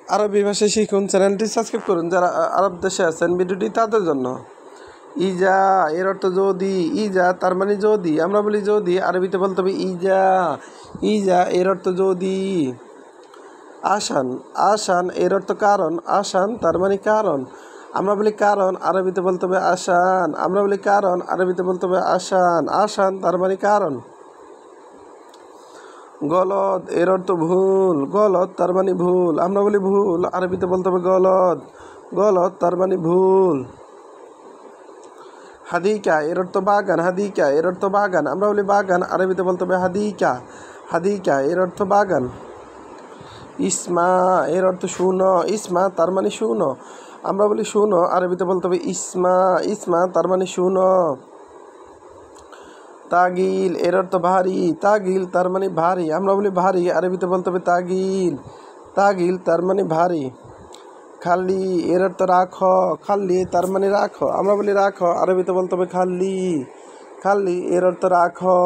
আরবি ভাষা শিখুন চ্যানেলটি সাবস্ক্রাইব করুন। যারা আরব দেশে আছেন ভিডিওটি তাদের জন্য। ইজা এর অর্থ যদি, ইজা তার মানে যদি, আমরা বলি যদি, আরবিতে বলতে হবে ইজা। ইজা এর অর্থ যদি। আসান, আসান এর অর্থ কারণ, আসান তার মানে কারণ, আমরা বলি কারণ, আরবিতে বলতে হবে আসান। আমরা বলি কারণ, আরবিতে বলতে হবে আসান। আসান তার মানে কারণ। গলদ এর অর্থ ভুল, গলদ তার মানে ভুল, আমরা বলি ভুল, আরবিতে বলতে হবে গলদ। গলদ তার মানে ভুল। হাদিকা এর অর্থ বাগান, হাদিকা এর অর্থ বাগান, আমরা বলি বাগান, আরবিতে বলতে হবে হাদিকা। হাদিকা এর অর্থ বাগান। ইসমা এর অর্থ শুনো, ইসমা তার মানে শুনো, আমরা বলি শুনো, আরবিতে বলতে হবে ইসমা। ইসমা তার মানে শুনো। তাগিল এর অর্থ ভারী, তাগিল তার মানে ভারী, আমরা বলি ভারী, আরবিতে বলতে হবে তাগিল। তাগিল তার মানে ভারী। খালি এর অর্থ রাখো, খালি তার মানে রাখো, আমরা বলি রাখো, আরবিতে বলতে হবে খালি। খালি এর অর্থ রাখো।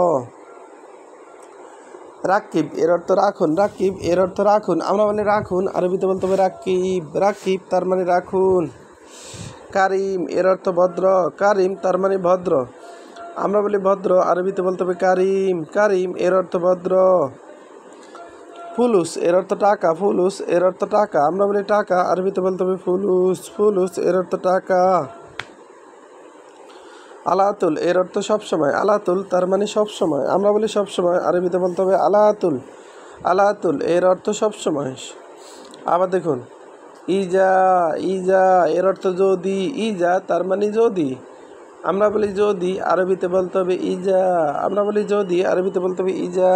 রাকিব এর অর্থ রাখুন, রাকিব এর অর্থ রাখুন, আমরা বলি রাখুন, আরবিতে বলতে হবে রাকিব। রাকিব তার মানে রাখুন। কারিম এর অর্থ ভদ্র, কারিম তার মানে ভদ্র, আমরা বলি ভদ্র, আরবিতে বলতে হবে কারিম। কারিম এর অর্থ ভদ্র। ফুলুস এর অর্থ টাকা, ফুলুস এর অর্থ টাকা, আমরা বলি টাকা, আরবিতে বলতে হবে ফুলুস। ফুলুস এর অর্থ টাকা। আলাতুল এর অর্থ সবসময়, আলাতুল তার মানে সবসময়, আমরা বলি সবসময়, আরবিতে বলতে হবে আলাতুল। আলাতুল এর অর্থ সবসময়। আবার দেখুন, ইজা, ইজা এর অর্থ যদি, ইজা তার মানে যদি, আমরা বলি যদি, আরবিতে বলতে হবে ইজা, আমরা বলি যদি, আরবিতে বলতে হবে ইজা।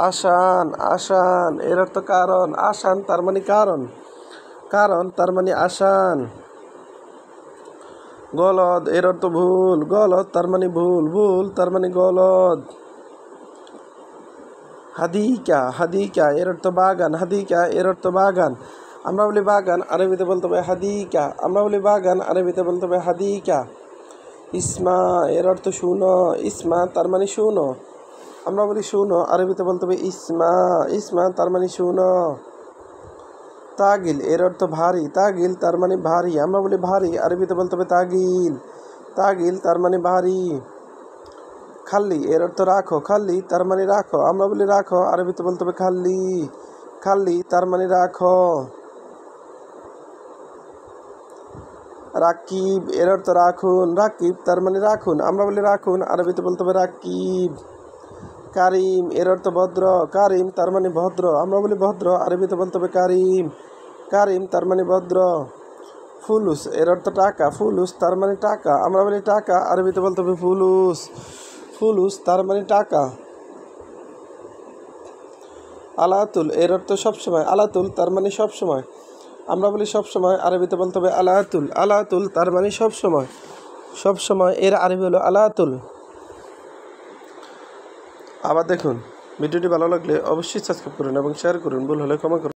আসান, আসান এর অর্থ কারণ, আসান তার মানে কারণ, কারণ তার মানে আসান। গলদ এর অর্থ ভুল, গলদ তার মানে ভুল, ভুল তার মানে গলদ। হাদিকা, হাদিকা এর অর্থ বাগান, হাদিকা এর অর্থ বাগান, আমরা বলি বাগান, আরবিতে বলতে হবে হাদিকা, আমরা বলি বাগান, আরবিতে বলতে হবে হাদিকা। ইসমা এর অর্থ শুনো, ইসমা তার মানে শুনো, আমরা বলি শুনো, আরবিতে বলতে হবে ইসমা। ইসমা তার মানে শুনো। তাগিল এর অর্থ ভারী, তাগিল তার মানে ভারী, আমরা বলি ভারী, আরবিতে বলতে হবে তাগিল। তাগিল তার মানে ভারী। খাল্লি এর অর্থ রাখো, খাল্লি তার মানে রাখো, আমরা বলি রাখো, আরবিতে বলতে হবে খাল্লি। খাল্লি তার মানে রাখো। রাকিব এর অর্থ রাখুন, রাকিব তার মানে রাখুন, আমরা বলি রাখুন, আরবিতে বলতে হবে রাকিব। কারিম এর অর্থ ভদ্র, কারিম তার মানে ভদ্র, আমরা বলি ভদ্র, আরবিতে বলতে হবে কারিম। কারিম তার মানে ভদ্র। ফুলুস এর অর্থ টাকা, ফুলুস তার মানে টাকা, আমরা বলি টাকা, আরবিতে বলতে হবে ফুলুস। ফুলুস তার মানে টাকা। আলাতুল এর অর্থ সবসময়, আলাতুল তার মানে সবসময়, আমরা বলি সবসময়, আরবিতে বলতে হবে আলাতুল। আলাতুল তার মানে সবসময়, সবসময় এর আরবি হলো আলাতুল। আবার দেখুন, ভিডিওটি ভালো লাগলে অবশ্যই সাবস্ক্রাইব করুন এবং শেয়ার করুন, ভুল হলে ক্ষমা করুন।